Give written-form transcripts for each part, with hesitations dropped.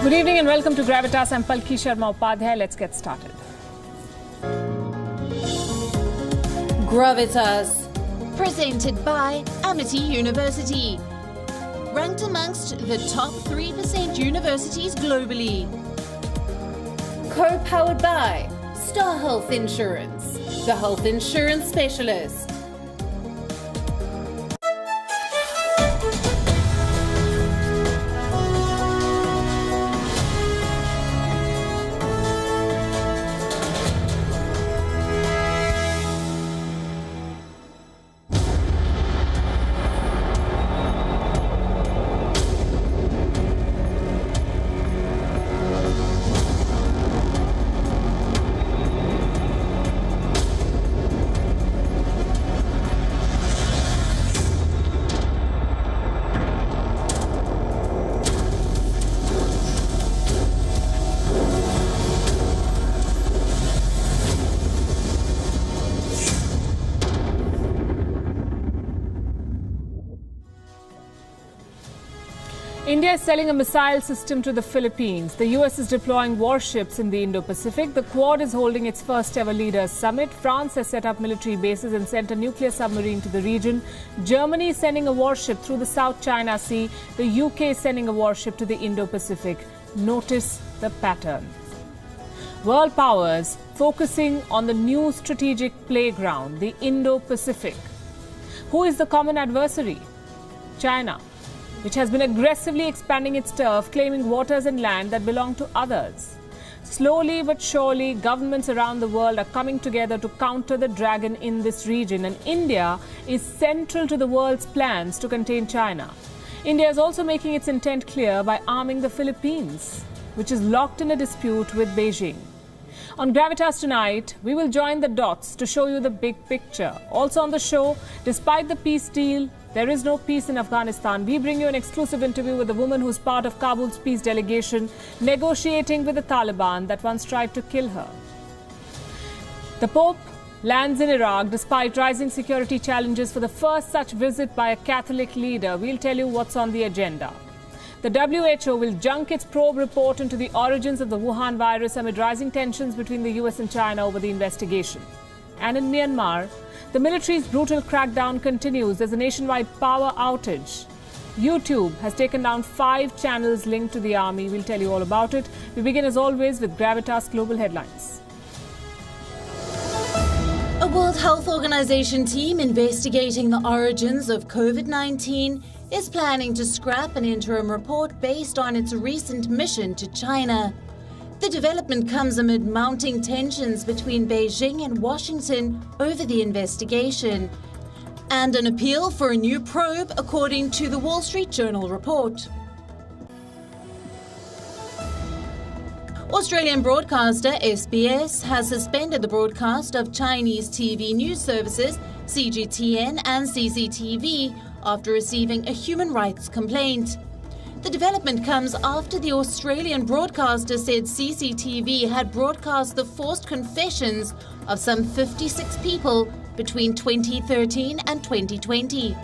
Good evening and welcome to Gravitas. I'm Palki Sharma Upadhyay. Let's get started. Gravitas, presented by Amity University, ranked amongst the top 3% universities globally. Co-powered by Star Health Insurance, the health insurance specialist. India is selling a missile system to the Philippines. The US is deploying warships in the Indo Pacific. The Quad is holding its first ever leaders summit. France has set up military bases and sent a nuclear submarine to the region. Germany is sending a warship through the South China Sea. The UK is sending a warship to the Indo Pacific. Notice the pattern. World powers focusing on the new strategic playground, the Indo Pacific. Who is the common adversary? China, which has been aggressively expanding its turf, claiming waters and land that belong to others. Slowly but surely, governments around the world are coming together to counter the dragon in this region, and India is central to the world's plans to contain China. India is also making its intent clear by arming the Philippines, which is locked in a dispute with Beijing. On Gravitas tonight, we will join the dots to show you the big picture. Also on the show, despite the peace deal, there is no peace in Afghanistan. We bring you an exclusive interview with a woman who's part of Kabul's peace delegation negotiating with the Taliban that once tried to kill her. The Pope lands in Iraq despite rising security challenges for the first such visit by a Catholic leader. We'll tell you what's on the agenda. The WHO will junk its probe report into the origins of the Wuhan virus amid rising tensions between the US and China over the investigation. And in Myanmar, the military's brutal crackdown continues. There's a nationwide power outage. YouTube has taken down 5 channels linked to the army. We'll tell you all about it. We begin as always with Gravitas Global Headlines. A World Health Organization team investigating the origins of COVID-19 is planning to scrap an interim report based on its recent mission to China. The development comes amid mounting tensions between Beijing and Washington over the investigation, and an appeal for a new probe, according to the Wall Street Journal report. Australian broadcaster SBS has suspended the broadcast of Chinese TV news services CGTN and CCTV after receiving a human rights complaint. The development comes after the Australian broadcaster said CCTV had broadcast the forced confessions of some 56 people between 2013 and 2020.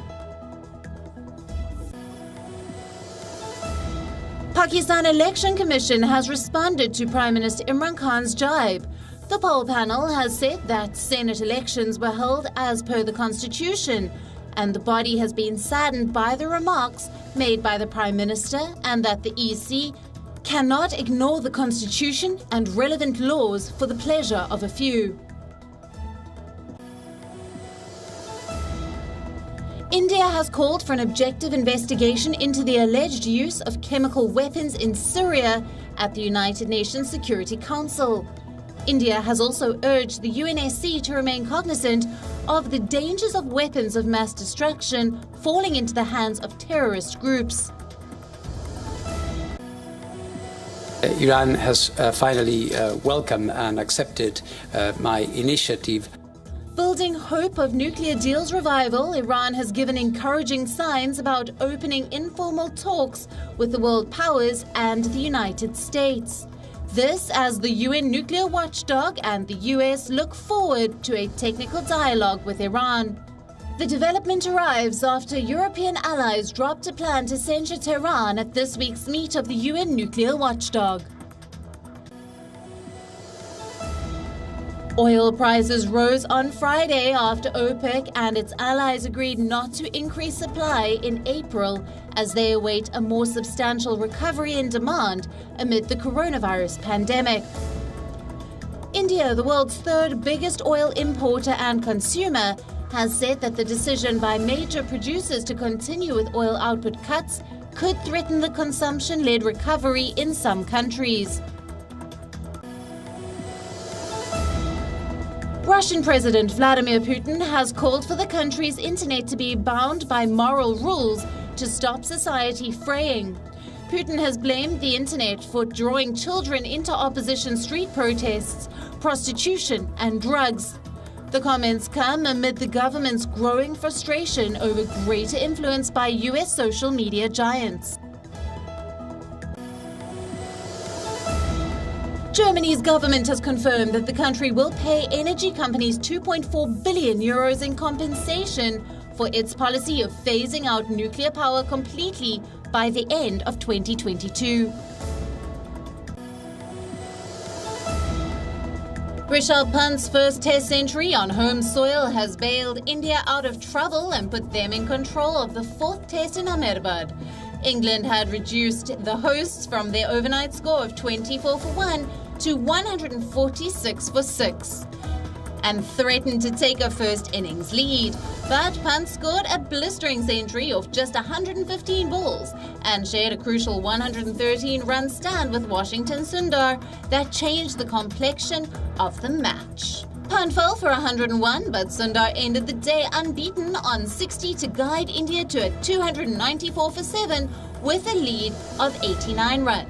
Pakistan Election Commission has responded to Prime Minister Imran Khan's jibe. The poll panel has said that Senate elections were held as per the Constitution, and the body has been saddened by the remarks made by the Prime Minister and that the EC cannot ignore the Constitution and relevant laws for the pleasure of a few. India has called for an objective investigation into the alleged use of chemical weapons in Syria at the United Nations Security Council. India has also urged the UNSC to remain cognizant of the dangers of weapons of mass destruction falling into the hands of terrorist groups. Iran has finally welcomed and accepted my initiative. Building hope of nuclear deal's revival, Iran has given encouraging signs about opening informal talks with the world powers and the United States. This as the UN nuclear watchdog and the US look forward to a technical dialogue with Iran. The development arrives after European allies dropped a plan to censure Tehran at this week's meet of the UN nuclear watchdog. Oil prices rose on Friday after OPEC and its allies agreed not to increase supply in April as they await a more substantial recovery in demand amid the coronavirus pandemic. India, the world's third biggest oil importer and consumer, has said that the decision by major producers to continue with oil output cuts could threaten the consumption-led recovery in some countries. Russian President Vladimir Putin has called for the country's internet to be bound by moral rules to stop society fraying. Putin has blamed the internet for drawing children into opposition street protests, prostitution and drugs. The comments come amid the government's growing frustration over greater influence by US social media giants. Germany's government has confirmed that the country will pay energy companies 2.4 billion euros in compensation for its policy of phasing out nuclear power completely by the end of 2022. Rishabh Pant's first Test century on home soil has bailed India out of trouble and put them in control of the fourth Test in Ahmedabad. England had reduced the hosts from their overnight score of 24-1 to 146 for 6 and threatened to take a first innings lead. But Pant scored a blistering century off just 115 balls and shared a crucial 113-run stand with Washington Sundar that changed the complexion of the match. Pant fell for 101, but Sundar ended the day unbeaten on 60 to guide India to a 294 for 7 with a lead of 89 runs.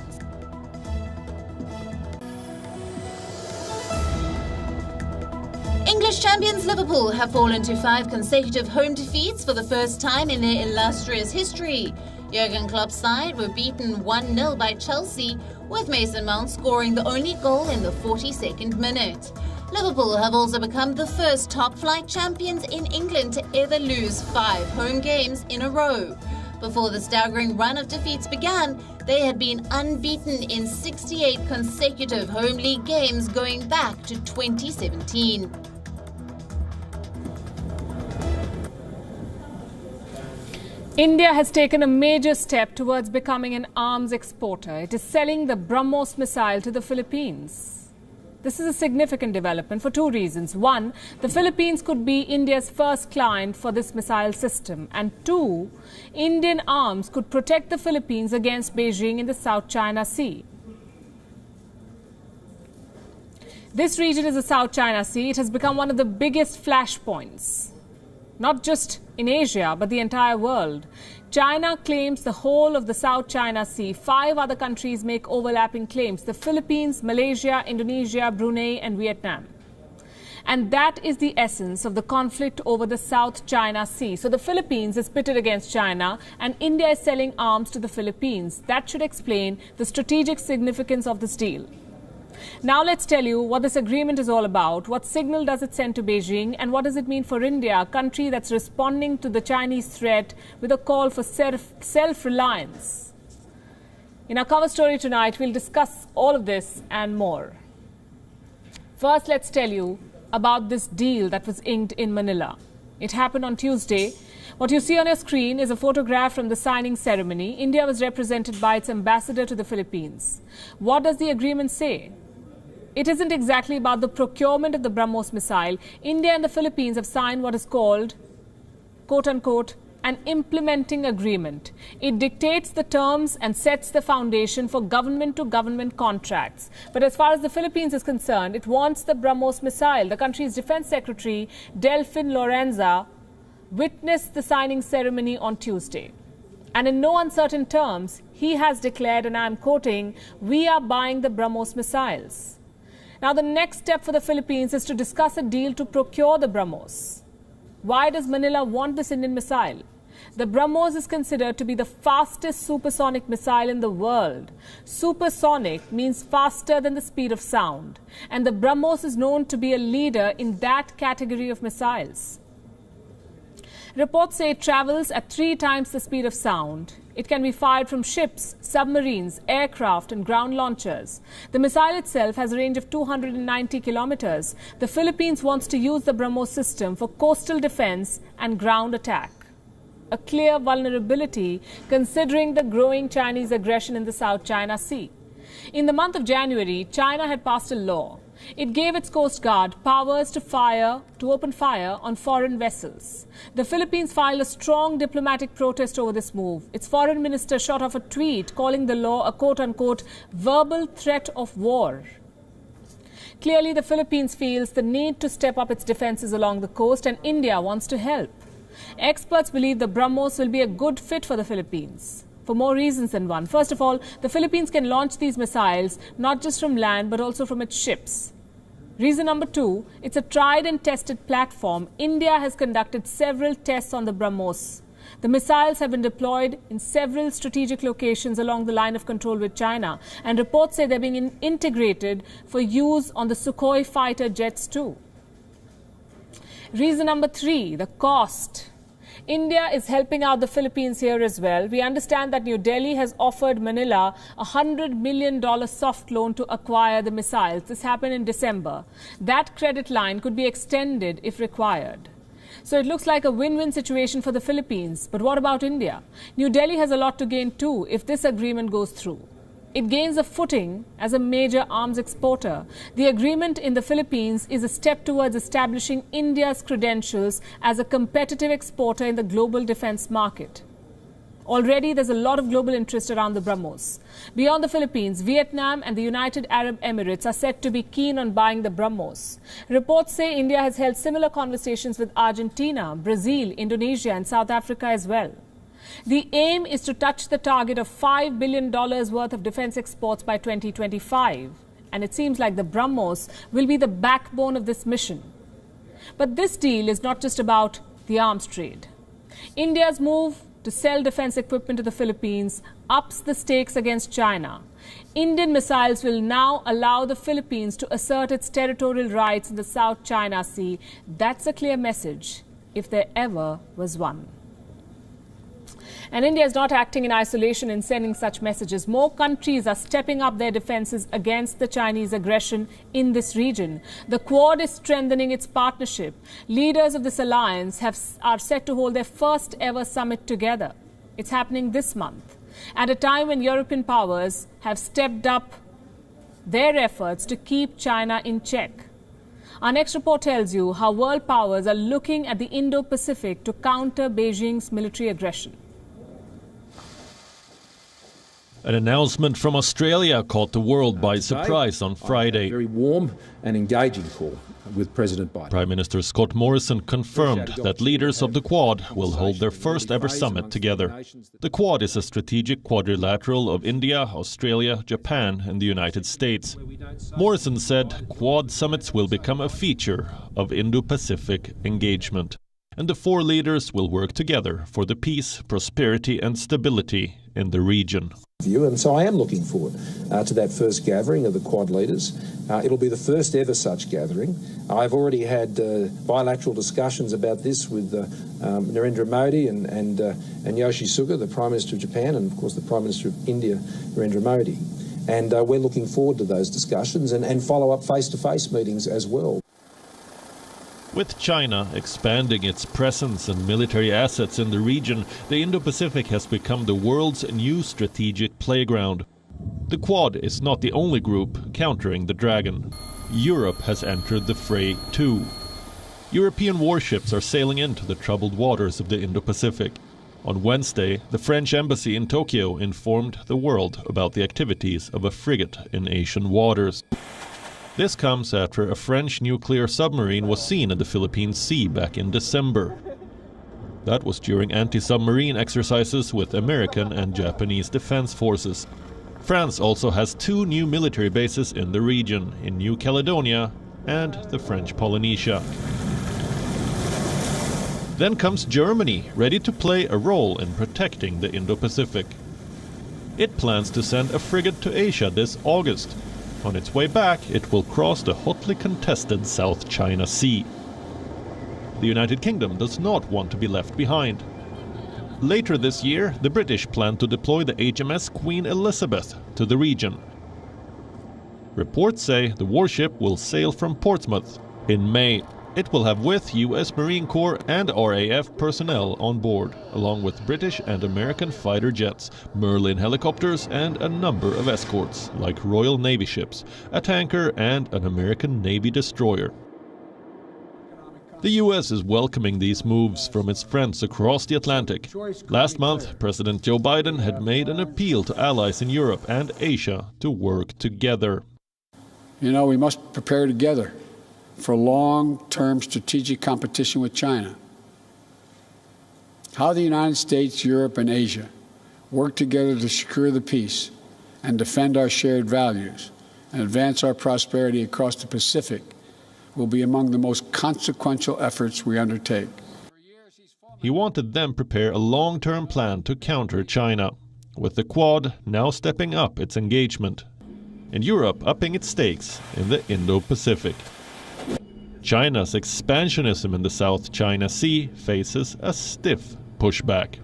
English champions Liverpool have fallen to 5 consecutive home defeats for the first time in their illustrious history. Jurgen Klopp's side were beaten 1-0 by Chelsea, with Mason Mount scoring the only goal in the 42nd minute. Liverpool have also become the first top-flight champions in England to ever lose 5 home games in a row. Before the staggering run of defeats began, they had been unbeaten in 68 consecutive home league games going back to 2017. India has taken a major step towards becoming an arms exporter. It is selling the Brahmos missile to the Philippines. This is a significant development for 2 reasons. 1, the Philippines could be India's first client for this missile system. And 2, Indian arms could protect the Philippines against Beijing in the South China Sea. This region is the South China Sea. It has become one of the biggest flashpoints, not just in Asia, but the entire world. China claims the whole of the South China Sea. 5 other countries make overlapping claims: the Philippines, Malaysia, Indonesia, Brunei and Vietnam. And that is the essence of the conflict over the South China Sea. So the Philippines is pitted against China and India is selling arms to the Philippines. That should explain the strategic significance of this deal. Now let's tell you what this agreement is all about. What signal does it send to Beijing, and what does it mean for India, a country that's responding to the Chinese threat with a call for self-reliance? In our cover story tonight, we'll discuss all of this and more. First, let's tell you about this deal that was inked in Manila. It happened on Tuesday. What you see on your screen is a photograph from the signing ceremony. India was represented by its ambassador to the Philippines. What does the agreement say? It isn't exactly about the procurement of the Brahmos missile. India and the Philippines have signed what is called, quote-unquote, an implementing agreement. It dictates the terms and sets the foundation for government-to-government contracts. But as far as the Philippines is concerned, it wants the Brahmos missile. The country's Defense Secretary, Delfin Lorenza, witnessed the signing ceremony on Tuesday. And in no uncertain terms, he has declared, and I'm quoting, "We are buying the Brahmos missiles." Now, the next step for the Philippines is to discuss a deal to procure the Brahmos. Why does Manila want this Indian missile? The Brahmos is considered to be the fastest supersonic missile in the world. Supersonic means faster than the speed of sound. And the Brahmos is known to be a leader in that category of missiles. Reports say it travels at 3 times the speed of sound. It can be fired from ships, submarines, aircraft and ground launchers. The missile itself has a range of 290 kilometers. The Philippines wants to use the Brahmos system for coastal defense and ground attack. A clear vulnerability considering the growing Chinese aggression in the South China Sea. In the month of January, China had passed a law. It gave its Coast Guard powers to open fire on foreign vessels. The Philippines filed a strong diplomatic protest over this move. Its foreign minister shot off a tweet calling the law a quote-unquote verbal threat of war. Clearly, the Philippines feels the need to step up its defenses along the coast, and India wants to help. Experts believe the Brahmos will be a good fit for the Philippines, for more reasons than one. First of all, the Philippines can launch these missiles not just from land but also from its ships. Reason number 2, it's a tried and tested platform. India has conducted several tests on the Brahmos. The missiles have been deployed in several strategic locations along the line of control with China, and reports say they're being integrated for use on the Sukhoi fighter jets too. Reason number 3, the cost. India is helping out the Philippines here as well. We understand that New Delhi has offered Manila a $100 million soft loan to acquire the missiles. This happened in December. That credit line could be extended if required. So it looks like a win-win situation for the Philippines. But what about India? New Delhi has a lot to gain too if this agreement goes through. It gains a footing as a major arms exporter. The agreement in the Philippines is a step towards establishing India's credentials as a competitive exporter in the global defense market. Already, there's a lot of global interest around the Brahmos. Beyond the Philippines, Vietnam and the United Arab Emirates are said to be keen on buying the Brahmos. Reports say India has held similar conversations with Argentina, Brazil, Indonesia and South Africa as well. The aim is to touch the target of $5 billion worth of defense exports by 2025. And it seems like the Brahmos will be the backbone of this mission. But this deal is not just about the arms trade. India's move to sell defense equipment to the Philippines ups the stakes against China. Indian missiles will now allow the Philippines to assert its territorial rights in the South China Sea. That's a clear message, if there ever was one. And India is not acting in isolation in sending such messages. More countries are stepping up their defenses against the Chinese aggression in this region. The Quad is strengthening its partnership. Leaders of this alliance are set to hold their first ever summit together. It's happening this month, at a time when European powers have stepped up their efforts to keep China in check. Our next report tells you how world powers are looking at the Indo Pacific to counter Beijing's military aggression. An announcement from Australia caught the world by surprise on Friday. A very warm and engaging call with President Biden. Prime Minister Scott Morrison confirmed that leaders of the Quad will hold their first ever summit together. The Quad is a strategic quadrilateral of India, Australia, Japan and the United States. Morrison said Quad summits will become a feature of Indo-Pacific engagement, and the 4 leaders will work together for the peace, prosperity and stability in the region. And so I am looking forward to that first gathering of the Quad leaders. It'll be the first ever such gathering. I've already had bilateral discussions about this with Narendra Modi and Yoshi Suga, the Prime Minister of Japan, and of course the Prime Minister of India, Narendra Modi. And we're looking forward to those discussions and follow-up face-to-face meetings as well. With China expanding its presence and military assets in the region, the Indo-Pacific has become the world's new strategic playground. The Quad is not the only group countering the Dragon. Europe has entered the fray too. European warships are sailing into the troubled waters of the Indo-Pacific. On Wednesday, the French embassy in Tokyo informed the world about the activities of a frigate in Asian waters. This comes after a French nuclear submarine was seen in the Philippine Sea back in December. That was during anti-submarine exercises with American and Japanese defense forces. France also has 2 new military bases in the region, in New Caledonia and the French Polynesia. Then comes Germany, ready to play a role in protecting the Indo-Pacific. It plans to send a frigate to Asia this August. On its way back, it will cross the hotly contested South China Sea. The United Kingdom does not want to be left behind. Later this year, the British plan to deploy the HMS Queen Elizabeth to the region. Reports say the warship will sail from Portsmouth in May. It will have with U.S. Marine Corps and RAF personnel on board, along with British and American fighter jets, Merlin helicopters and a number of escorts, like Royal Navy ships, a tanker and an American Navy destroyer. The U.S. is welcoming these moves from its friends across the Atlantic. Last month, President Joe Biden had made an appeal to allies in Europe and Asia to work together. You know, we must prepare together for long-term strategic competition with China. How the United States, Europe, and Asia work together to secure the peace and defend our shared values and advance our prosperity across the Pacific will be among the most consequential efforts we undertake. He wanted them prepare a long-term plan to counter China, with the Quad now stepping up its engagement, and Europe upping its stakes in the Indo-Pacific. China's expansionism in the South China Sea faces a stiff pushback.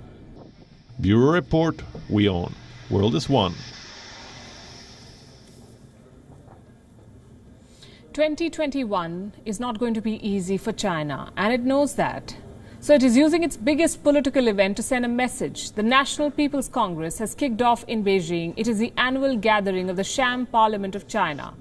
Bureau Report, WION. World is One. 2021 is not going to be easy for China, and it knows that. So it is using its biggest political event to send a message. The National People's Congress has kicked off in Beijing. It is the annual gathering of the sham parliament of China.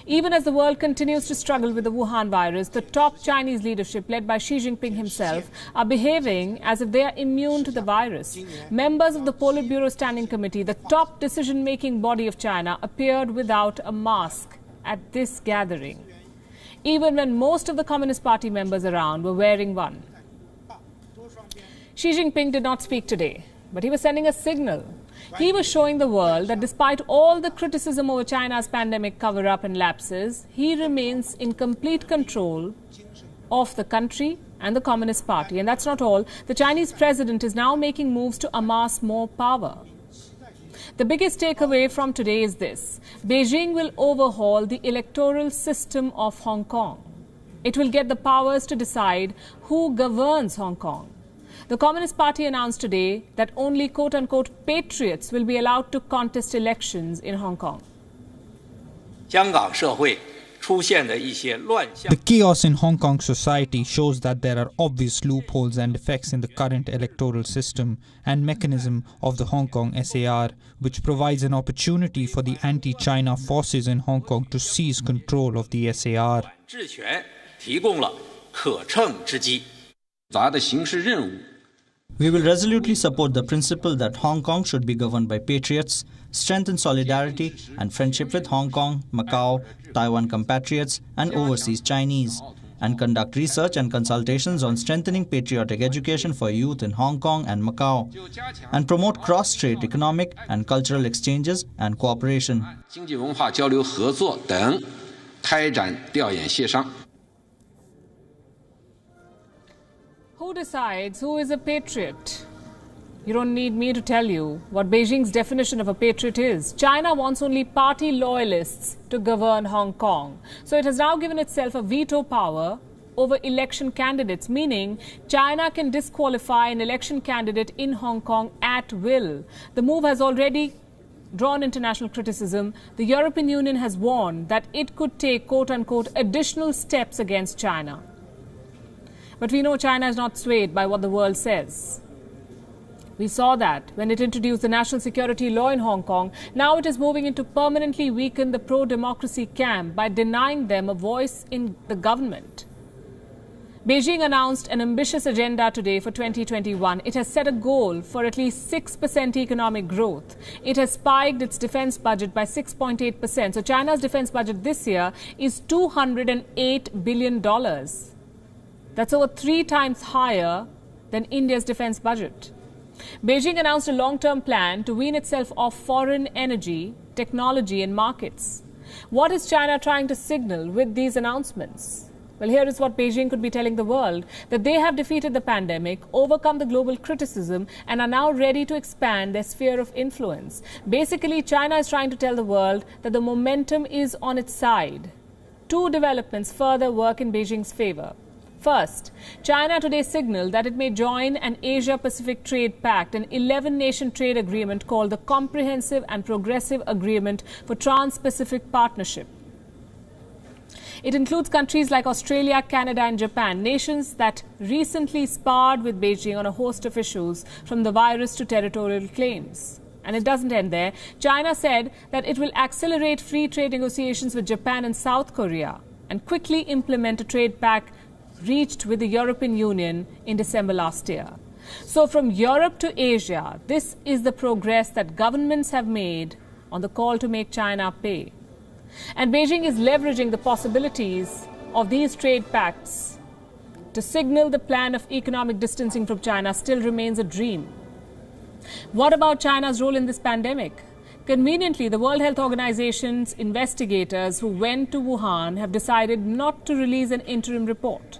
Even as the world continues to struggle with the Wuhan virus, the top Chinese leadership, led by Xi Jinping himself, are behaving as if they are immune to the virus. Members of the Politburo Standing Committee, the top decision-making body of China, appeared without a mask at this gathering, even when most of the Communist Party members around were wearing one. Xi Jinping did not speak today, but he was sending a signal. He was showing the world that despite all the criticism over China's pandemic cover-up and lapses, he remains in complete control of the country and the Communist Party. And that's not all. The Chinese president is now making moves to amass more power. The biggest takeaway from today is this: Beijing will overhaul the electoral system of Hong Kong. It will get the powers to decide who governs Hong Kong. The Communist Party announced today that only quote-unquote patriots will be allowed to contest elections in Hong Kong. The chaos in Hong Kong society shows that there are obvious loopholes and defects in the current electoral system and mechanism of the Hong Kong SAR, which provides an opportunity for the anti-China forces in Hong Kong to seize control of the SAR. We will resolutely support the principle that Hong Kong should be governed by patriots, strengthen solidarity and friendship with Hong Kong, Macau, Taiwan compatriots and overseas Chinese, and conduct research and consultations on strengthening patriotic education for youth in Hong Kong and Macau, and promote cross-strait economic and cultural exchanges and cooperation. Who decides who is a patriot? You don't need me to tell you what Beijing's definition of a patriot is. China wants only party loyalists to govern Hong Kong. So it has now given itself a veto power over election candidates, meaning China can disqualify an election candidate in Hong Kong at will. The move has already drawn international criticism. The European Union has warned that it could take quote-unquote additional steps against China. But we know China is not swayed by what the world says. We saw that when it introduced the national security law in Hong Kong. Now it is moving in to permanently weaken the pro-democracy camp by denying them a voice in the government. Beijing announced an ambitious agenda today for 2021. It has set a goal for at least 6% economic growth. It has spiked its defense budget by 6.8%. So China's defense budget this year is $208 billion. That's over 3 times higher than India's defense budget. Beijing announced a long-term plan to wean itself off foreign energy, technology and markets. What is China trying to signal with these announcements? Well, here is what Beijing could be telling the world, that they have defeated the pandemic, overcome the global criticism and are now ready to expand their sphere of influence. Basically, China is trying to tell the world that the momentum is on its side. 2 developments further work in Beijing's favor. First, China today signaled that it may join an Asia-Pacific Trade Pact, an 11-nation trade agreement called the Comprehensive and Progressive Agreement for Trans-Pacific Partnership. It includes countries like Australia, Canada and Japan, nations that recently sparred with Beijing on a host of issues, from the virus to territorial claims. And it doesn't end there. China said that it will accelerate free trade negotiations with Japan and South Korea and quickly implement a trade pact reached with the European Union in December last year. So from Europe to Asia, this is the progress that governments have made on the call to make China pay. And Beijing is leveraging the possibilities of these trade pacts to signal the plan of economic distancing from China still remains a dream. What about China's role in this pandemic? Conveniently, the World Health Organization's investigators who went to Wuhan have decided not to release an interim report.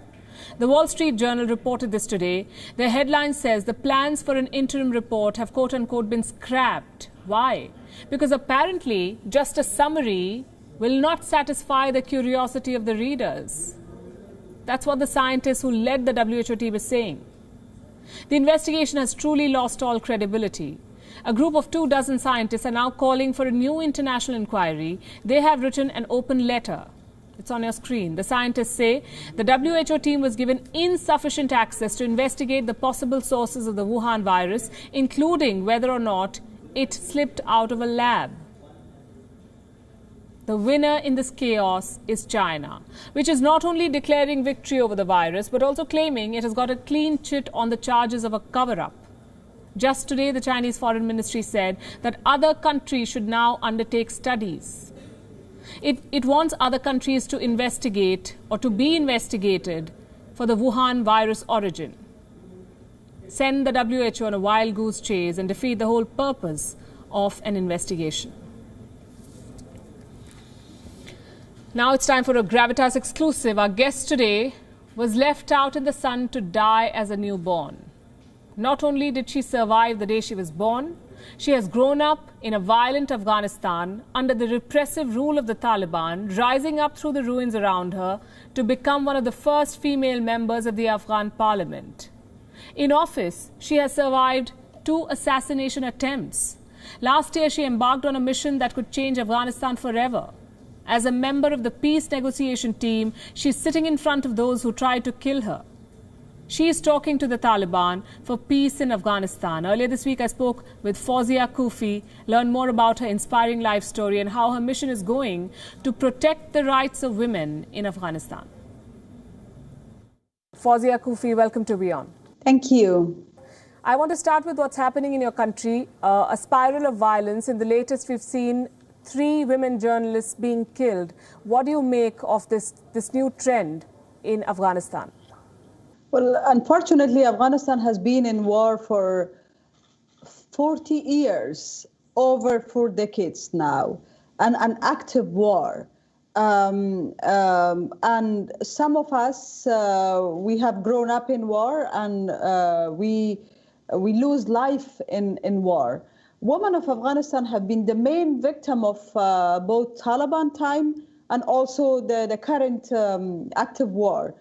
The Wall Street Journal reported this today. Their headline says the plans for an interim report have quote-unquote been scrapped. Why? Because apparently just a summary will not satisfy the curiosity of the readers. That's what the scientists who led the WHO team is saying. The investigation has truly lost all credibility. A group of 24 scientists are now calling for a new international inquiry. They have written an open letter. It's on your screen. The scientists say the WHO team was given insufficient access to investigate the possible sources of the Wuhan virus, including whether or not it slipped out of a lab. The winner in this chaos is China, which is not only declaring victory over the virus, but also claiming it has got a clean chit on the charges of a cover-up. Just today, the Chinese Foreign Ministry said that other countries should now undertake studies. It wants other countries to investigate or to be investigated for the Wuhan virus origin. Send the WHO on a wild goose chase and defeat the whole purpose of an investigation. Now it's time for a Gravitas exclusive. Our guest today was left out in the sun to die as a newborn. Not only did she survive the day she was born, she has grown up in a violent Afghanistan under the repressive rule of the Taliban, rising up through the ruins around her to become one of the first female members of the Afghan parliament. In office, she has survived 2 assassination attempts. Last year, she embarked on a mission that could change Afghanistan forever. As a member of the peace negotiation team, she's sitting in front of those who tried to kill her. She is talking to the Taliban for peace in Afghanistan. Earlier this week, I spoke with Fawzia Koofi, learned more about her inspiring life story and how her mission is going to protect the rights of women in Afghanistan. Fawzia Koofi, welcome to WION. Thank you. I want to start with what's happening in your country, a spiral of violence. In the latest, we've seen 3 women journalists being killed. What do you make of this new trend in Afghanistan? Well, unfortunately, Afghanistan has been in war for 40 years, over 4 decades now, and an active war. And some of us, we have grown up in war, and we lose life in war. Women of Afghanistan have been the main victim of both Taliban time and also the current active war.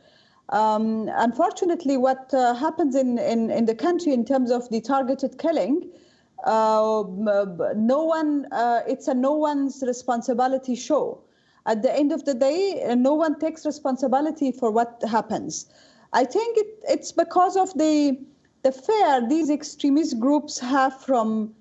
Unfortunately, what happens in the country in terms of the targeted killing, it's a no one's responsibility show. At the end of the day, no one takes responsibility for what happens. I think it's because of the fear these extremist groups have from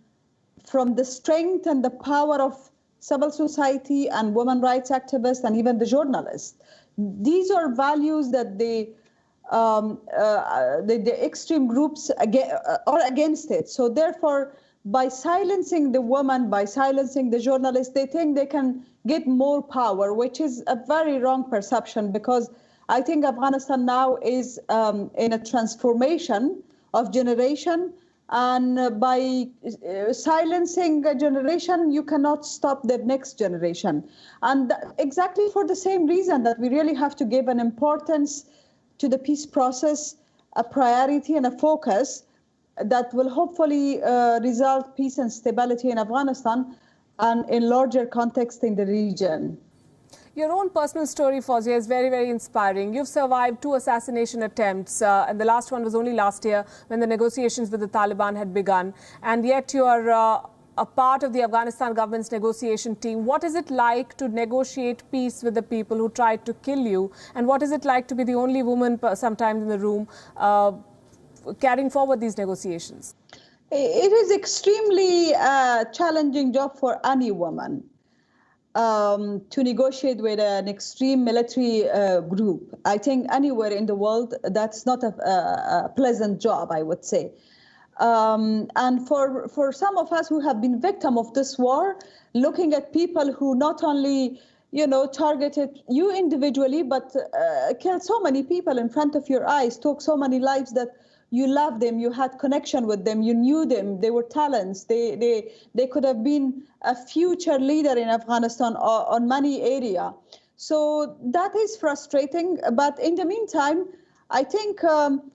the strength and the power of civil society and women rights activists and even the journalists. These are values that the extreme groups are against it. So therefore, by silencing the woman, by silencing the journalists, they think they can get more power, which is a very wrong perception, because I think Afghanistan now is in a transformation of generation. And by silencing a generation, you cannot stop the next generation. And exactly for the same reason that we really have to give an importance to the peace process, a priority and a focus that will hopefully result peace and stability in Afghanistan and in larger context in the region. Your own personal story, Fawzia, is very, very inspiring. You've survived 2 assassination attempts, and the last one was only last year when the negotiations with the Taliban had begun. And yet you are a part of the Afghanistan government's negotiation team. What is it like to negotiate peace with the people who tried to kill you? And what is it like to be the only woman sometimes in the room carrying forward these negotiations? It is extremely challenging job for any woman. To negotiate with an extreme military group. I think anywhere in the world, that's not a pleasant job, I would say. And for some of us who have been victim of this war, looking at people who not only, targeted you individually, but killed so many people in front of your eyes, took so many lives that you loved them, you had connection with them, you knew them, they were talents, they could have been a future leader in Afghanistan on many areas. So that is frustrating, but in the meantime, I think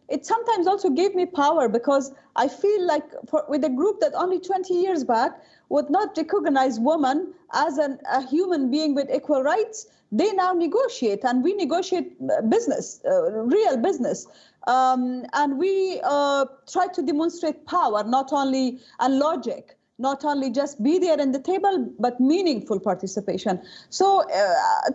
it sometimes also gave me power, because I feel like with a group that only 20 years back would not recognize women as a human being with equal rights, they now negotiate, and we negotiate business, real business. And we try to demonstrate power, not only and logic, not only just be there in the table, but meaningful participation. So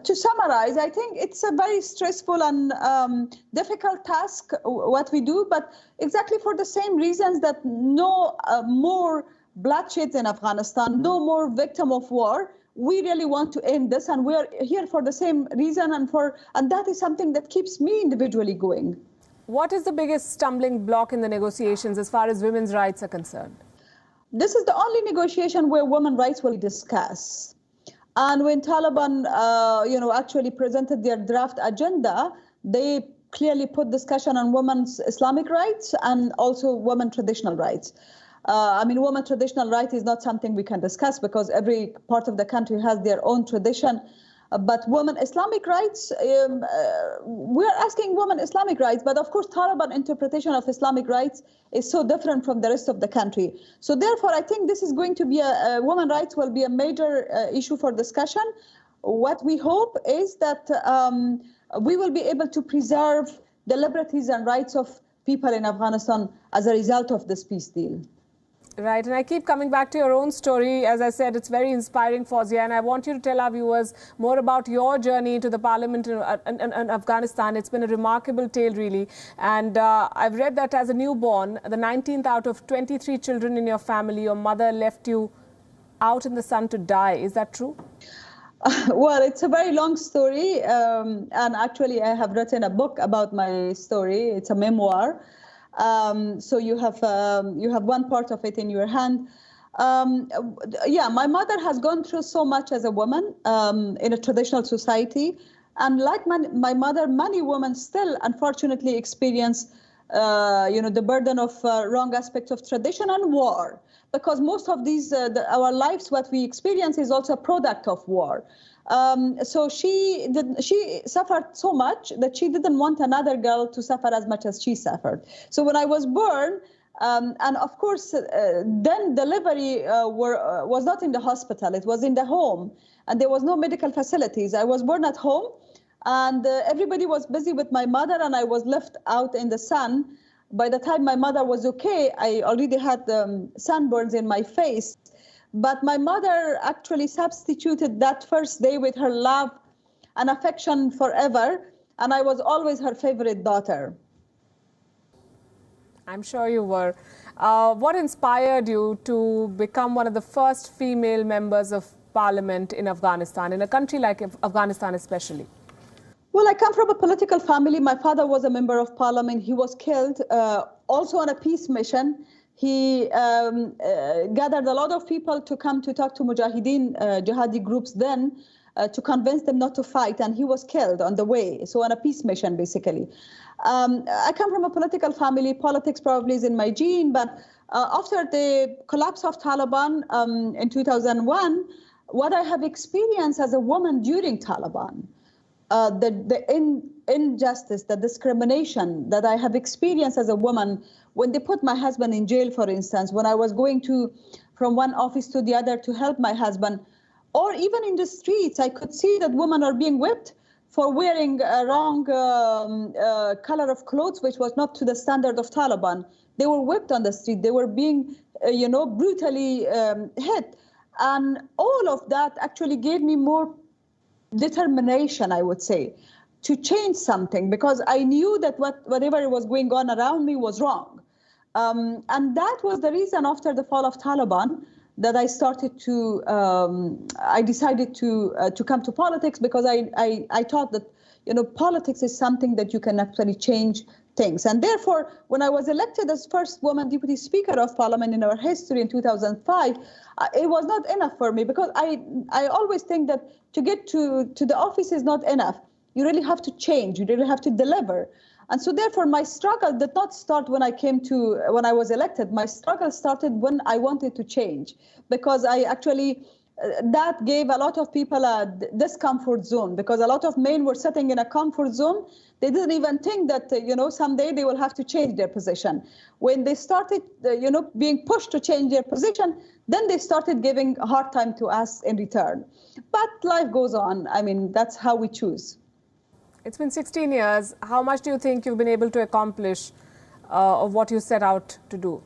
to summarize, I think it's a very stressful and difficult task, what we do, but exactly for the same reasons that no more bloodshed in Afghanistan, no more victim of war. We really want to end this, and we're here for the same reason, and that is something that keeps me individually going. What is the biggest stumbling block in the negotiations as far as women's rights are concerned? This is the only negotiation where women's rights will discuss. And when Taliban, actually presented their draft agenda, they clearly put discussion on women's Islamic rights and also women's traditional rights. Women's traditional right is not something we can discuss because every part of the country has their own tradition. But women Islamic rights, we're asking women Islamic rights, but of course Taliban interpretation of Islamic rights is so different from the rest of the country. So therefore, I think this is going to be women's rights will be a major issue for discussion. What we hope is that we will be able to preserve the liberties and rights of people in Afghanistan as a result of this peace deal. Right, and I keep coming back to your own story. As I said, it's very inspiring, Fawzia, and I want you to tell our viewers more about your journey to the parliament in Afghanistan. It's been a remarkable tale, really. And I've read that as a newborn, the 19th out of 23 children in your family, your mother left you out in the sun to die. Is that true? Well, it's a very long story. And actually, I have written a book about my story. It's a memoir. So you have one part of it in your hand. My mother has gone through so much as a woman in a traditional society, and like my mother, many women still unfortunately experience the burden of wrong aspects of tradition and war, because most of these our lives, what we experience, is also a product of war. So she suffered so much that she didn't want another girl to suffer as much as she suffered. So when I was born, and of course, then delivery was not in the hospital, it was in the home, and there was no medical facilities. I was born at home, and everybody was busy with my mother, and I was left out in the sun. By the time my mother was okay, I already had sunburns in my face. But my mother actually substituted that first day with her love and affection forever, and I was always her favorite daughter. I'm sure you were. What inspired you to become one of the first female members of parliament in Afghanistan, in a country like Afghanistan especially? Well, I come from a political family. My father was a member of parliament. He was killed also on a peace mission. He gathered a lot of people to come to talk to Mujahideen, jihadi groups then, to convince them not to fight, and he was killed on the way, so on a peace mission, basically. I come from a political family. Politics probably is in my gene, but after the collapse of Taliban in 2001, what I have experienced as a woman during Taliban, the injustice, the discrimination that I have experienced as a woman when they put my husband in jail, for instance, when I was going from one office to the other to help my husband, or even in the streets, I could see that women are being whipped for wearing a wrong color of clothes, which was not to the standard of Taliban. They were whipped on the street. They were being, brutally hit. And all of that actually gave me more determination, I would say, to change something, because I knew that whatever was going on around me was wrong. And that was the reason after the fall of Taliban that I started to, I decided to come to politics, because I thought that, politics is something that you can actually change things. And therefore, when I was elected as first woman deputy speaker of parliament in our history in 2005, it was not enough for me, because I always think that to get to the office is not enough. You really have to change. You really have to deliver. And so therefore, my struggle did not start when I was elected. My struggle started when I wanted to change, because I actually, that gave a lot of people a discomfort zone, because a lot of men were sitting in a comfort zone. They didn't even think that, someday they will have to change their position. When they started, being pushed to change their position, then they started giving a hard time to us in return. But life goes on. I mean, that's how we choose. It's been 16 years. How much do you think you've been able to accomplish of what you set out to do?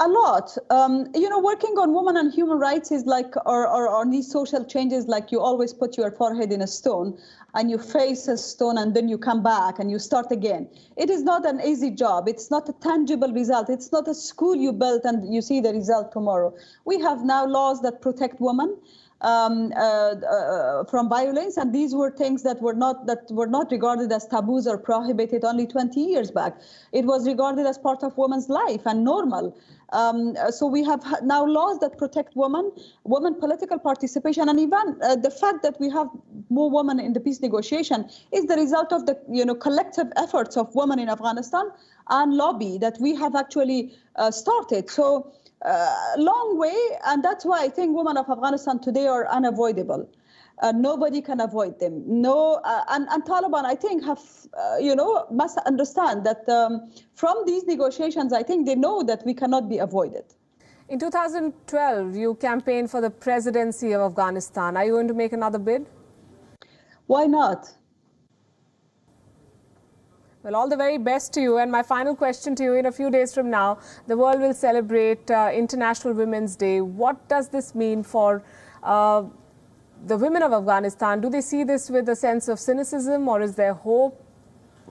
A lot. Working on women and human rights is like, or on these social changes, like you always put your forehead in a stone and you face a stone and then you come back and you start again. It is not an easy job. It's not a tangible result. It's not a school you built and you see the result tomorrow. We have now laws that protect women from violence, and these were things that were not regarded as taboos or prohibited only 20 years back. It was regarded as part of women's life and normal. So we have now laws that protect women political participation, and even the fact that we have more women in the peace negotiation is the result of the collective efforts of women in Afghanistan and lobby that we have actually started. So. Long way, and that's why I think women of Afghanistan today are unavoidable. Nobody can avoid them. No, and Taliban, I think, have must understand that from these negotiations, I think they know that we cannot be avoided. In 2012, you campaigned for the presidency of Afghanistan. Are you going to make another bid? Why not? Well, all the very best to you. And my final question to you, in a few days from now, the world will celebrate International Women's Day. What does this mean for the women of Afghanistan? Do they see this with a sense of cynicism, or is there hope?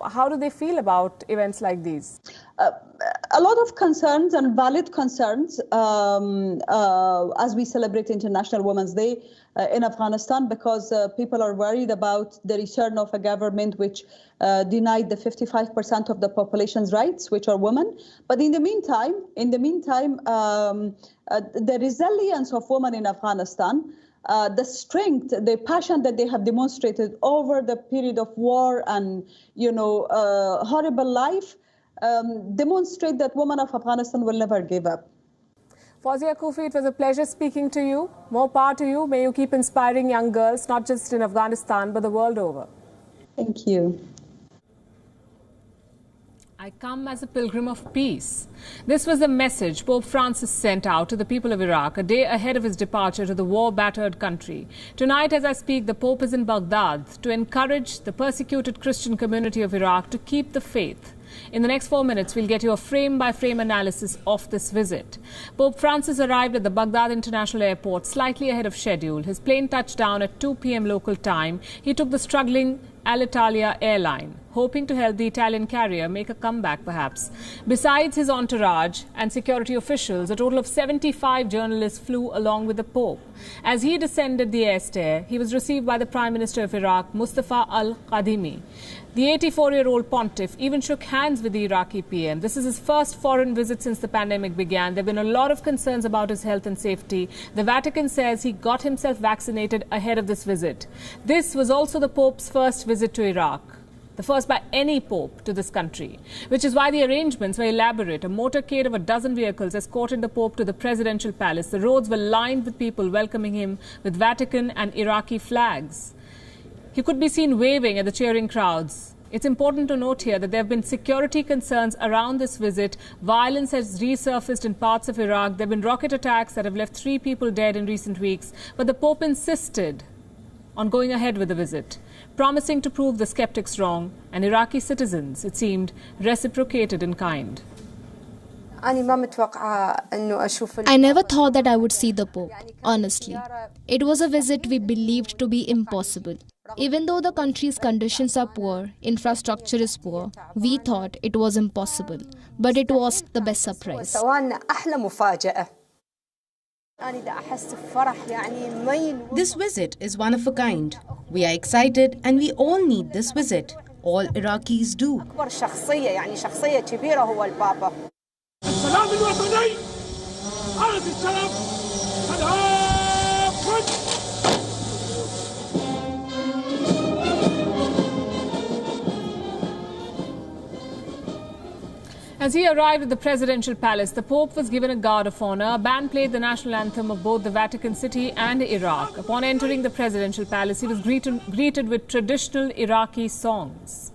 How do they feel about events like these? A lot of concerns, and valid concerns, as we celebrate International Women's Day in Afghanistan, because people are worried about the return of a government which denied the 55% of the population's rights, which are women. But in the meantime, the resilience of women in Afghanistan, the strength, the passion that they have demonstrated over the period of war and, horrible life, demonstrate that women of Afghanistan will never give up. Fawzia Koofi, it was a pleasure speaking to you. More power to you. May you keep inspiring young girls, not just in Afghanistan, but the world over. Thank you. I come as a pilgrim of peace. This was the message Pope Francis sent out to the people of Iraq a day ahead of his departure to the war-battered country. Tonight, as I speak, the Pope is in Baghdad to encourage the persecuted Christian community of Iraq to keep the faith. In the next 4 minutes, we'll get you a frame-by-frame analysis of this visit. Pope Francis arrived at the Baghdad International Airport slightly ahead of schedule. His plane touched down at 2 p.m. local time. He took the struggling Alitalia airline. hoping to help the Italian carrier make a comeback perhaps. Besides his entourage and security officials, a total of 75 journalists flew along with the Pope. As he descended the air stair, he was received by the Prime Minister of Iraq, Mustafa al-Kadhimi. The 84-year-old pontiff even shook hands with the Iraqi PM. This is his first foreign visit since the pandemic began. There have been a lot of concerns about his health and safety. The Vatican says he got himself vaccinated ahead of this visit. This was also the Pope's first visit to Iraq, the first by any Pope to this country, which is why the arrangements were elaborate. A motorcade of a dozen vehicles escorted the Pope to the presidential palace. The roads were lined with people welcoming him with Vatican and Iraqi flags. He could be seen waving at the cheering crowds. It's important to note here that there have been security concerns around this visit. Violence has resurfaced in parts of Iraq. There have been rocket attacks that have left 3 people dead in recent weeks. But the Pope insisted on going ahead with the visit, promising to prove the skeptics wrong, and Iraqi citizens, it seemed, reciprocated in kind. I never thought that I would see the Pope, honestly. It was a visit we believed to be impossible. Even though the country's conditions are poor, infrastructure is poor, we thought it was impossible. But it was the best surprise. This visit is one of a kind. We are excited and we all need this visit. All Iraqis do. As he arrived at the presidential palace, the Pope was given a guard of honor. A band played the national anthem of both the Vatican City and Iraq. Upon entering the presidential palace, he was greeted with traditional Iraqi songs.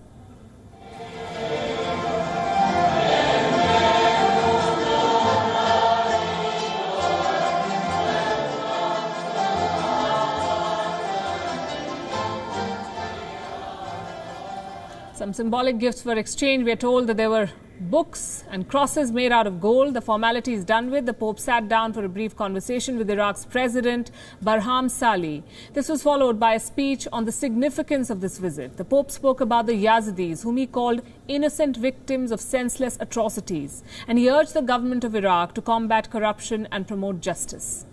Some symbolic gifts were exchanged. We are told that there were books and crosses made out of gold. The formality is done with. The Pope sat down for a brief conversation with Iraq's President Barham Salih. This was followed by a speech on the significance of this visit. The Pope spoke about the Yazidis, whom he called innocent victims of senseless atrocities, and he urged the government of Iraq to combat corruption and promote justice.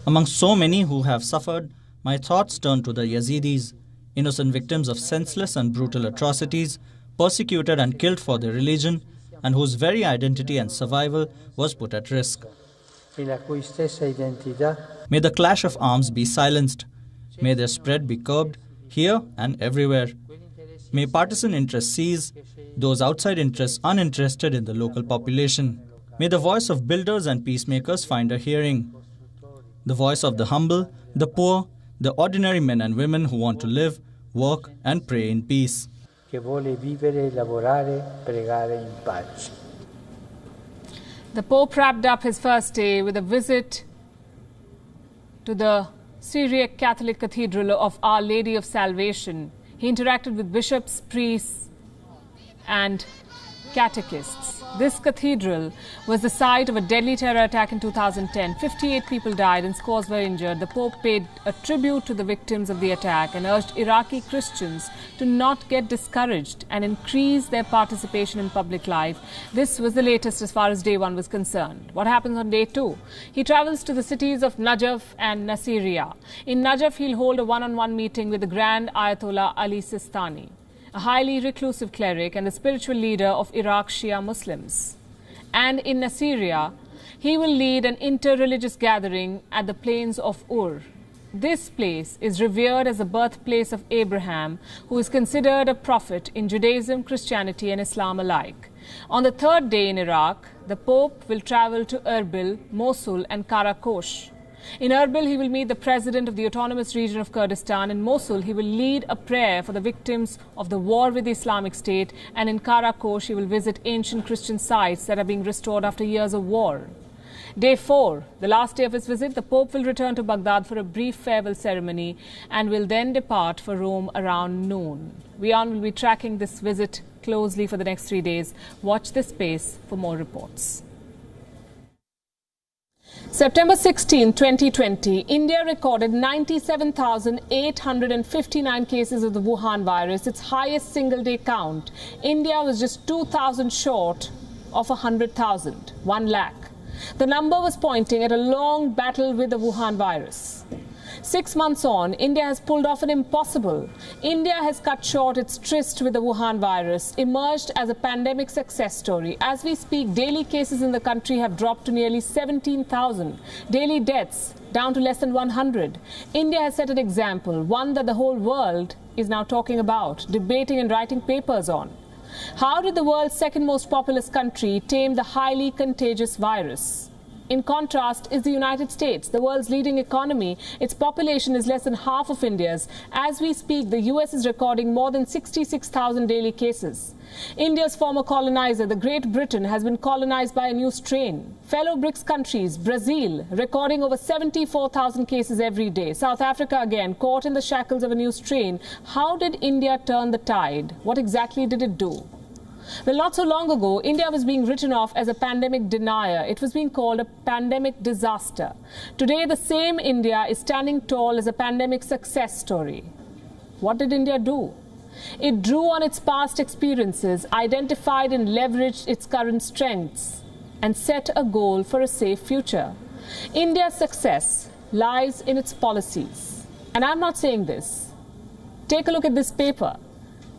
Among so many who have suffered, my thoughts turn to the Yazidis, innocent victims of senseless and brutal atrocities, persecuted and killed for their religion, and whose very identity and survival was put at risk. May the clash of arms be silenced. May their spread be curbed here and everywhere. May partisan interests cease, those outside interests uninterested in the local population. May the voice of builders and peacemakers find a hearing. The voice of the humble, the poor, the ordinary men and women who want to live, work and pray in peace. The Pope wrapped up his first day with a visit to the Syriac Catholic Cathedral of Our Lady of Salvation. He interacted with bishops, priests and catechists. This cathedral was the site of a deadly terror attack in 2010. 58 people died and scores were injured. The Pope paid a tribute to the victims of the attack and urged Iraqi Christians to not get discouraged and increase their participation in public life. This was the latest as far as day one was concerned. What happens on day two? He travels to the cities of Najaf and Nasiriyah. In Najaf, he'll hold a one-on-one meeting with the Grand Ayatollah Ali Sistani, a highly reclusive cleric and the spiritual leader of Iraq Shia Muslims. And in Nasiriyah, he will lead an inter-religious gathering at the plains of Ur. This place is revered as the birthplace of Abraham, who is considered a prophet in Judaism, Christianity and Islam alike. On the third day in Iraq, the Pope will travel to Erbil, Mosul and Karakosh. In Erbil, he will meet the president of the autonomous region of Kurdistan. In Mosul, he will lead a prayer for the victims of the war with the Islamic State. And in Karakosh, he will visit ancient Christian sites that are being restored after years of war. Day 4, the last day of his visit, the Pope will return to Baghdad for a brief farewell ceremony and will then depart for Rome around noon. WION will be tracking this visit closely for the next 3 days. Watch this space for more reports. September 16, 2020, India recorded 97,859 cases of the Wuhan virus, its highest single-day count. India was just 2,000 short of 100,000, 1 lakh. The number was pointing at a long battle with the Wuhan virus. 6 months on, India has pulled off an impossible. India has cut short its tryst with the Wuhan virus, emerged as a pandemic success story. As we speak, daily cases in the country have dropped to nearly 17,000. Daily deaths down to less than 100. India has set an example, one that the whole world is now talking about, debating and writing papers on. How did the world's second most populous country tame the highly contagious virus? In contrast is the United States, the world's leading economy. Its population is less than half of India's. As we speak, the US is recording more than 66,000 daily cases. India's former colonizer, the Great Britain, has been colonized by a new strain. Fellow BRICS countries, Brazil, recording over 74,000 cases every day. South Africa, again, caught in the shackles of a new strain. How did India turn the tide? What exactly did it do? Well, not so long ago, India was being written off as a pandemic denier. It was being called a pandemic disaster. Today, the same India is standing tall as a pandemic success story. What did India do? It drew on its past experiences, identified and leveraged its current strengths, and set a goal for a safe future. India's success lies in its policies. And I'm not saying this. Take a look at this paper.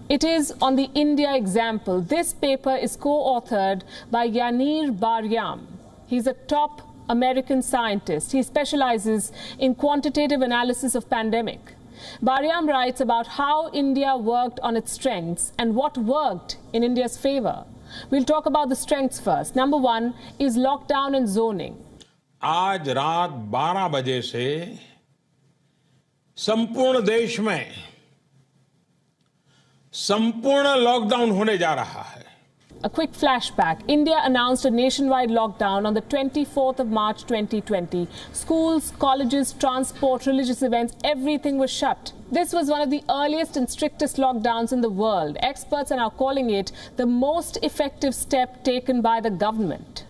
It is on the India example. This paper is co-authored by Yanir Baryam. He's a top American scientist. He specializes in quantitative analysis of pandemic. Baryam writes about how India worked on its strengths and what worked in India's favor. We'll talk about the strengths first. Number one is lockdown and zoning. आज रात 12 बजे से संपूर्ण देश में संपूर्ण lockdown होने जा रहा है. A quick flashback. India announced a nationwide lockdown on the 24th of March 2020. Schools, colleges, transport, religious events, everything was shut. This was one of the earliest and strictest lockdowns in the world. Experts are now calling it the most effective step taken by the government.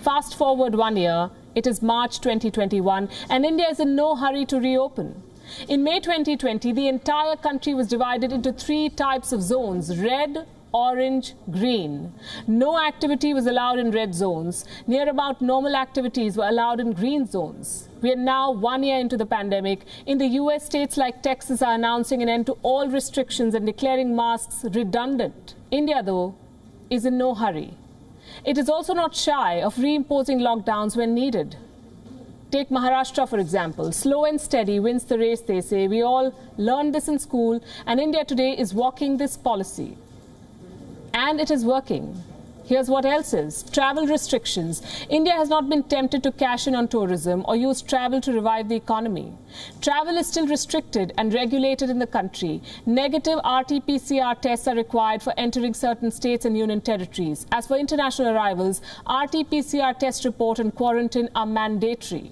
Fast forward 1 year, it is March 2021, and India is in no hurry to reopen. In May 2020, the entire country was divided into 3 types of zones: red, orange, green. No activity was allowed in red zones. Near about normal activities were allowed in green zones. We are now 1 year into the pandemic. In the US, states like Texas are announcing an end to all restrictions and declaring masks redundant. India, though, is in no hurry. It is also not shy of reimposing lockdowns when needed. Take Maharashtra, for example. Slow and steady wins the race, they say. We all learned this in school, and India today is walking this policy. And it is working. Here's what else is. Travel restrictions. India has not been tempted to cash in on tourism or use travel to revive the economy. Travel is still restricted and regulated in the country. Negative RT-PCR tests are required for entering certain states and union territories. As for international arrivals, RT-PCR test report and quarantine are mandatory.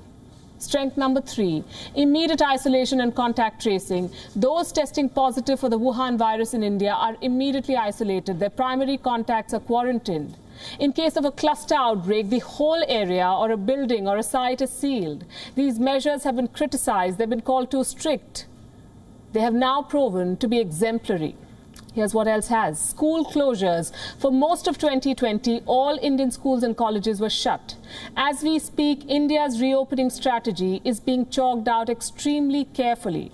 Strength number 3, immediate isolation and contact tracing. Those testing positive for the Wuhan virus in India are immediately isolated. Their primary contacts are quarantined. In case of a cluster outbreak, the whole area or a building or a site is sealed. These measures have been criticized. They've been called too strict. They have now proven to be exemplary. Here's what else has. School closures. For most of 2020, all Indian schools and colleges were shut. As we speak, India's reopening strategy is being chalked out extremely carefully.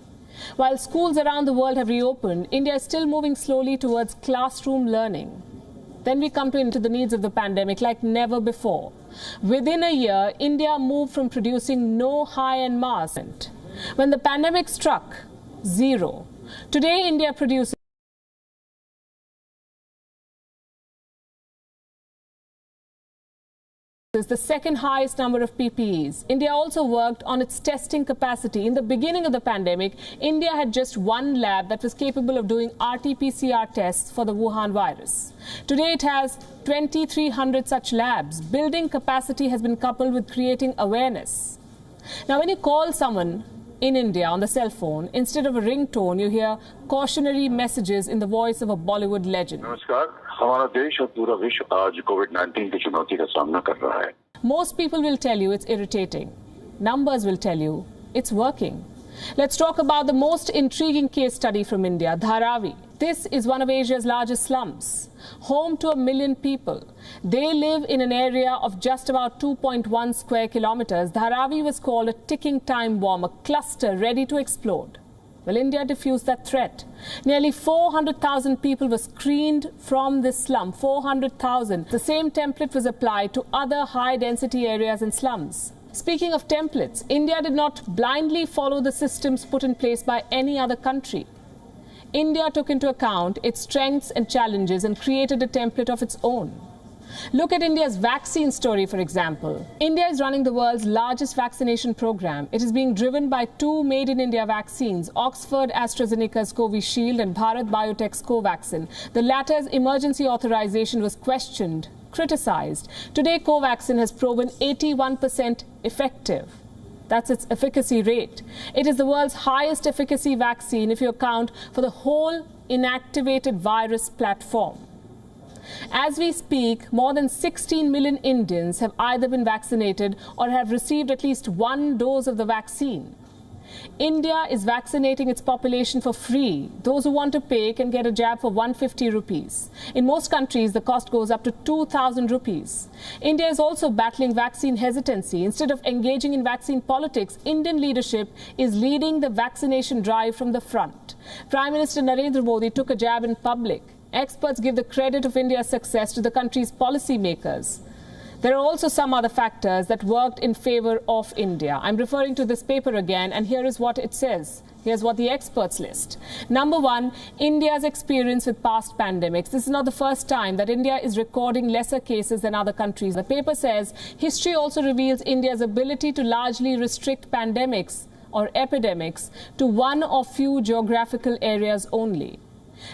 While schools around the world have reopened, India is still moving slowly towards classroom learning. Then we come into the needs of the pandemic like never before. Within a year, India moved from producing no high-end masks. When the pandemic struck, 0. Today, India produces the second highest number of PPEs. India also worked on its testing capacity. In the beginning of the pandemic, India had just 1 lab that was capable of doing RT-PCR tests for the Wuhan virus. Today it has 2,300 such labs. Building capacity has been coupled with creating awareness. Now, when you call someone In India, on the cell phone, instead of a ringtone, you hear cautionary messages in the voice of a Bollywood legend. Most people will tell you it's irritating. Numbers will tell you it's working. Let's talk about the most intriguing case study from India, Dharavi. This is one of Asia's largest slums, home to 1 million people. They live in an area of just about 2.1 square kilometers. Dharavi was called a ticking time bomb, a cluster ready to explode. Well, India diffused that threat. Nearly 400,000 people were screened from this slum, 400,000. The same template was applied to other high-density areas and slums. Speaking of templates, India did not blindly follow the systems put in place by any other country. India took into account its strengths and challenges and created a template of its own. Look at India's vaccine story, for example. India is running the world's largest vaccination program. It is being driven by two made-in-India vaccines, Oxford AstraZeneca's Covishield and Bharat Biotech's Covaxin. The latter's emergency authorization was questioned, criticized. Today, Covaxin has proven 81% effective. That's its efficacy rate. It is the world's highest efficacy vaccine if you account for the whole inactivated virus platform. As we speak, more than 16 million Indians have either been vaccinated or have received at least one dose of the vaccine. India is vaccinating its population for free. Those who want to pay can get a jab for 150 rupees. In most countries, the cost goes up to 2,000 rupees. India is also battling vaccine hesitancy. Instead of engaging in vaccine politics, Indian leadership is leading the vaccination drive from the front. Prime Minister Narendra Modi took a jab in public. Experts give the credit of India's success to the country's policymakers. There are also some other factors that worked in favor of India. I'm referring to this paper again, and here is what it says. Here's what the experts list. Number one, India's experience with past pandemics. This is not the first time that India is recording lesser cases than other countries. The paper says history also reveals India's ability to largely restrict pandemics or epidemics to one or few geographical areas only.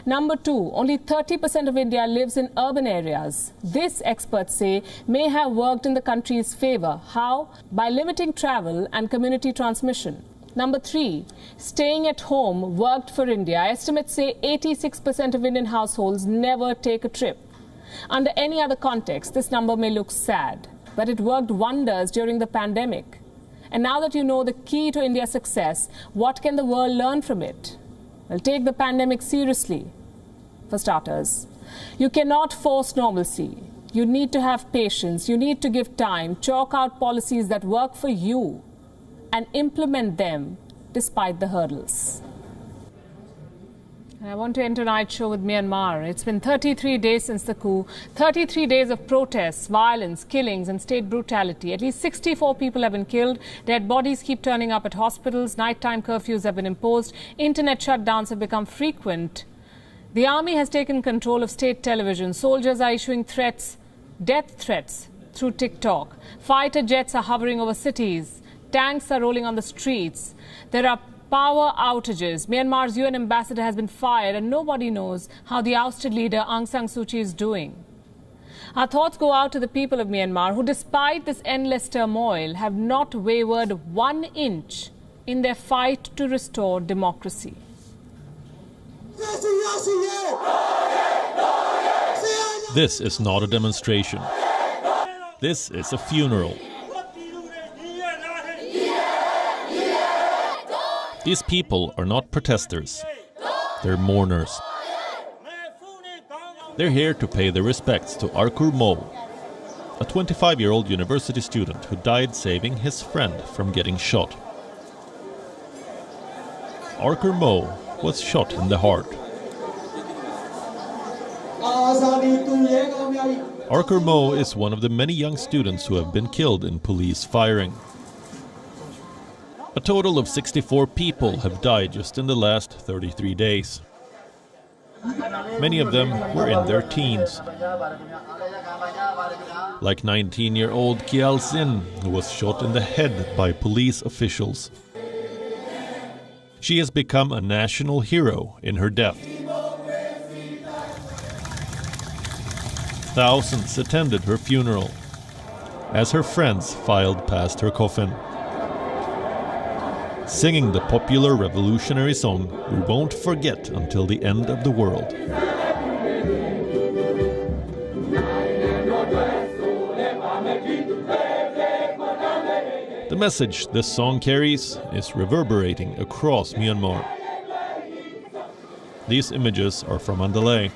Number two, only 30% of India lives in urban areas. This, experts say, may have worked in the country's favor. How? By limiting travel and community transmission. Number three, staying at home worked for India. Estimates say 86% of Indian households never take a trip. Under any other context, this number may look sad, but it worked wonders during the pandemic. And now that you know the key to India's success, what can the world learn from it? Well, take the pandemic seriously. For starters, you cannot force normalcy. You need to have patience. You need to give time, chalk out policies that work for you, and implement them despite the hurdles. And I want to end tonight's show with Myanmar. It's been 33 days since the coup, 33 days of protests, violence, killings and state brutality. At least 64 people have been killed. Dead bodies keep turning up at hospitals. Nighttime curfews have been imposed. Internet shutdowns have become frequent. The army has taken control of state television. Soldiers are issuing threats, death threats, through TikTok. Fighter jets are hovering over cities. Tanks are rolling on the streets. There are power outages. Myanmar's UN ambassador has been fired and nobody knows how the ousted leader Aung San Suu Kyi is doing. Our thoughts go out to the people of Myanmar who, despite this endless turmoil, have not wavered 1 inch in their fight to restore democracy. This is not a demonstration. This is a funeral. These people are not protesters. They're mourners. They're here to pay their respects to Arkur Mo, a 25-year-old university student who died saving his friend from getting shot. Arkur Mo was shot in the heart. Arkur Mo is one of the many young students who have been killed in police firing. A total of 64 people have died just in the last 33 days. Many of them were in their teens. Like 19-year-old Kial Sin, who was shot in the head by police officials. She has become a national hero in her death. Thousands attended her funeral as her friends filed past her coffin. singing the popular revolutionary song "We Won't Forget Until the End of the World." The message this song carries is reverberating across Myanmar. These images are from Mandalay.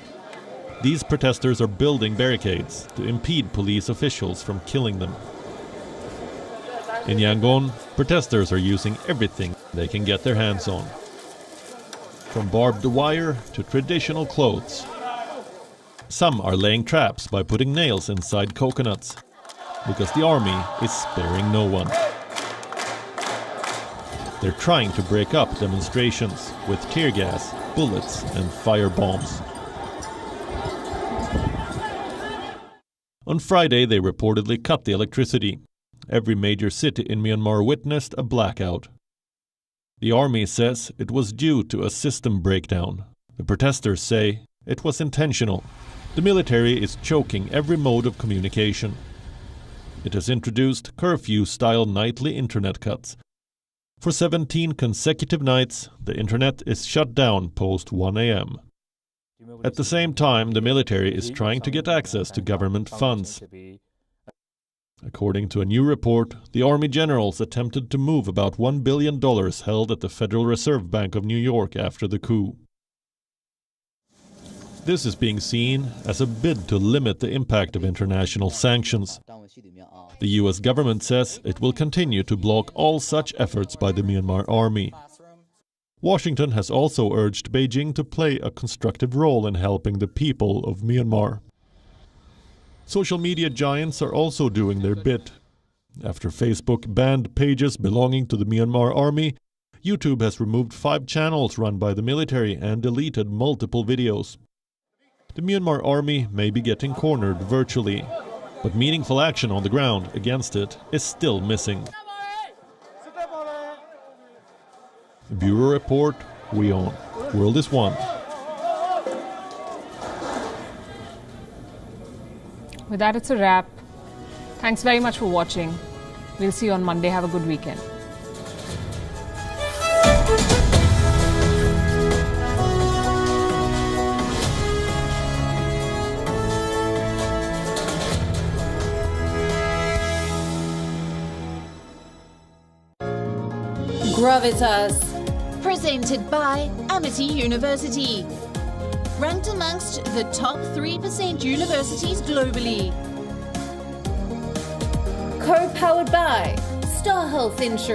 These protesters are building barricades to impede police officials from killing them. In Yangon, protesters are using everything they can get their hands on, from barbed wire to traditional clothes. Some are laying traps by putting nails inside coconuts, because the army is sparing no one. They're trying to break up demonstrations with tear gas, bullets and fire bombs. On Friday, they reportedly cut the electricity. Every major city in Myanmar witnessed a blackout. The army says it was due to a system breakdown. The protesters say it was intentional. The military is choking every mode of communication. It has introduced curfew-style nightly internet cuts. For 17 consecutive nights, the internet is shut down post 1 a.m. At the same time, the military is trying to get access to government funds. According to a new report, the army generals attempted to move about $1 billion held at the Federal Reserve Bank of New York after the coup. This is being seen as a bid to limit the impact of international sanctions. The US government says it will continue to block all such efforts by the Myanmar army. Washington has also urged Beijing to play a constructive role in helping the people of Myanmar. Social media giants are also doing their bit. After Facebook banned pages belonging to the Myanmar army, YouTube has removed 5 channels run by the military and deleted multiple videos. The Myanmar army may be getting cornered virtually, but meaningful action on the ground against it is still missing. Bureau Report, WION. World is One. With that, it's a wrap. Thanks very much for watching. We'll see you on Monday. Have a good weekend. Gravitas, presented by Amity University. Ranked amongst the top 3% universities globally. Co-powered by Star Health Insurance.